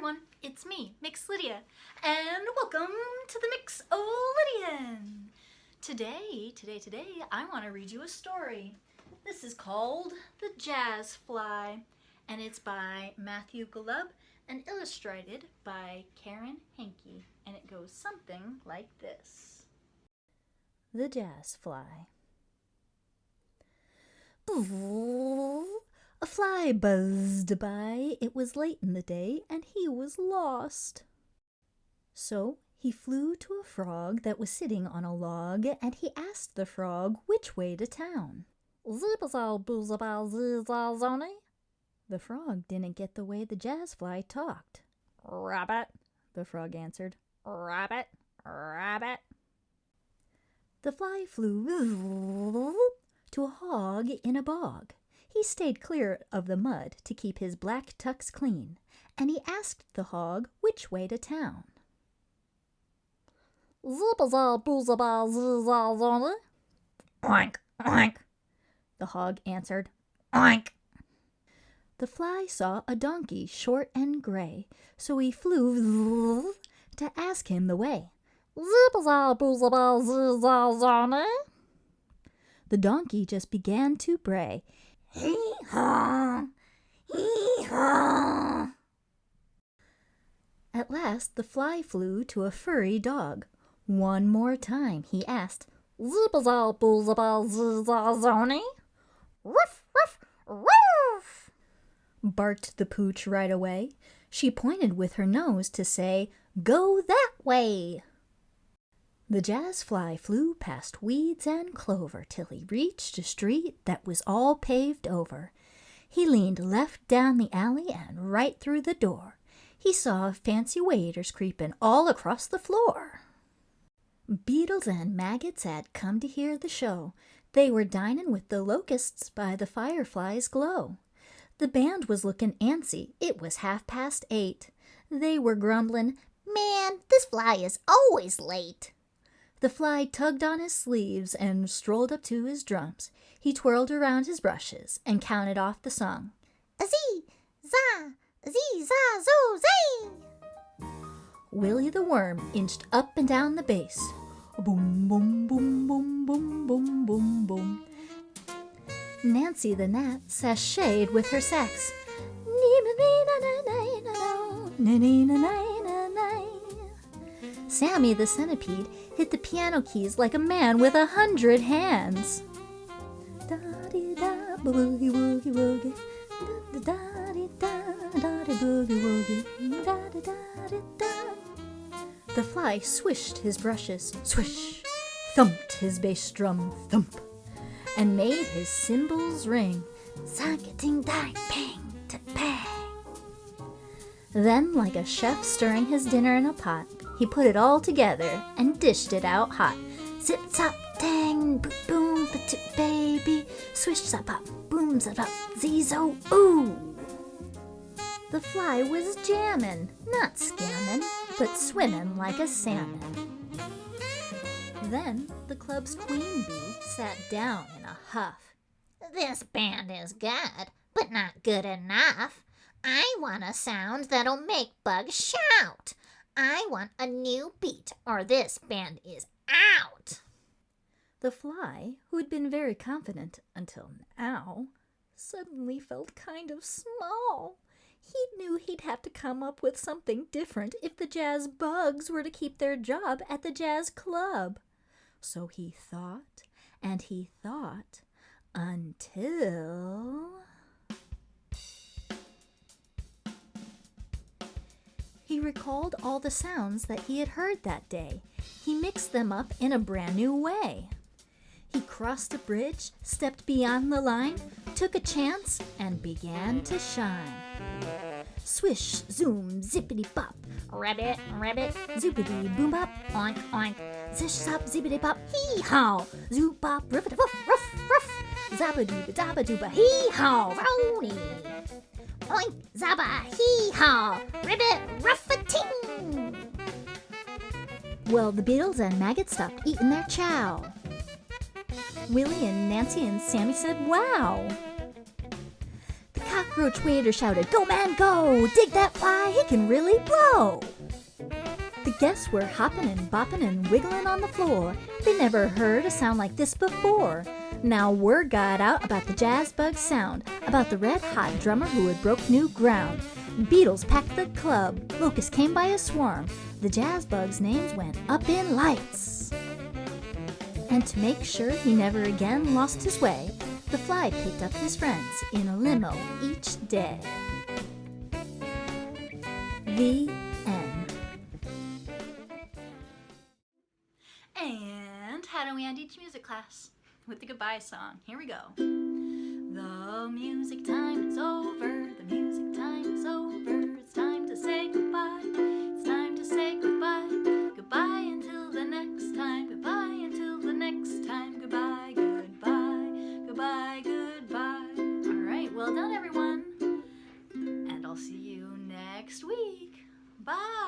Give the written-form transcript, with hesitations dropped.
everyone, it's me, Mix-o-Lydian, and welcome to the Mix-o-Lydian. Today, I want to read you a story. This is called The Jazz Fly, and it's by Matthew Gollub and illustrated by Hanke, and it goes something like this. The Jazz Fly. A fly buzzed by. It was late in the day, and he was lost. So he flew to a frog that was sitting on a log, and he asked the frog which way to town. The frog didn't get the way the jazz fly talked. Rabbit, the frog answered. Rabbit, rabbit. The fly flew to a hog in a bog. He stayed clear of the mud to keep his black tux clean, and he asked the hog which way to town. Oink, oink, the hog answered. Oink. The fly saw a donkey short and gray, so he flew to ask him the way. The donkey just began to bray. Hee-haw! Hee-haw! At last the fly flew to a furry dog. One more time he asked, Zip-a-zal-boo-zip-a-zee-zal-zony? Ruff, ruff, ruff! Barked the pooch right away. She pointed with her nose to say, Go that way! The jazz fly flew past weeds and clover till he reached a street that was all paved over. He leaned left down the alley and right through the door. He saw fancy waiters creeping all across the floor. Beetles and maggots had come to hear the show. They were dining with the locusts by the firefly's glow. The band was looking antsy. It was 8:30. They were grumbling, Man, this fly is always late. The fly tugged on his sleeves and strolled up to his drums. He twirled around his brushes and counted off the song. Azee, za, zee, za, zo, zee! Willie the worm inched up and down the bass. Boom, boom, boom, boom, boom, boom, boom, boom. Nancy the gnat sashayed with her sax. Sammy the centipede hit the piano keys like a man with 100 hands. Da-dee-da, boogie-woogie-woogie. Da-da-dee-da, boogie-woogie. Da-da-da-dee-da. The fly swished his brushes, swish, thumped his bass drum, thump, and made his cymbals ring, sank-a-ting-dang-pang-ta-pang. Then, like a chef stirring his dinner in a pot, he put it all together and dished it out hot. Zip, zop, dang, boom, ba-toot, baby, swish, zop, up, boom, zop, up, zee-zo, ooh. The fly was jammin', not scamming, but swimming like a salmon. Then the club's queen bee sat down in a huff. This band is good, but not good enough. I want a sound that'll make bugs shout. I want a new beat, or this band is out. The fly, who had been very confident until now, suddenly felt kind of small. He knew he'd have to come up with something different if the jazz bugs were to keep their job at the jazz club. So he thought, and he thought, until he recalled all the sounds that he had heard that day. He mixed them up in a brand new way. He crossed a bridge, stepped beyond the line, took a chance, and began to shine. Swish, zoom, zippity-bop. Rabbit, rabbit, Zoopity, boom-bop. oink, oink. Zish, zop, zippity-bop. Hee-haw. Zoop-bop, rippity-woof, ruff, ruff. Zappa-dooba-dabba-dooba. Hee-haw, rowdy. Oink, zabba, hee-haw, ribbit, ruff-a-ting. Well, the beetles and maggots stopped eating their chow. Willie and Nancy and Sammy said, Wow. The cock Roach Waiter shouted, "Go, man, go! Dig that fly, he can really blow!" The guests were hopping and bopping and wiggling on the floor. They never heard a sound like this before. Now word got out about the jazz bug sound, about the red-hot drummer who had broke new ground. Beatles packed the club, locusts came by a swarm. The jazz bug's names went up in lights. And to make sure he never again lost his way, the fly picked up his friends in a limo each day. The end. And how do we end each music class? With the goodbye song. Here we go. The music time is over. The music time is over. It's time to say goodbye. It's time to say goodbye. Goodbye until the next time. Goodbye until the next time. Goodbye, goodbye, goodbye, goodbye. All right, well done, everyone. And I'll see you next week. Bye.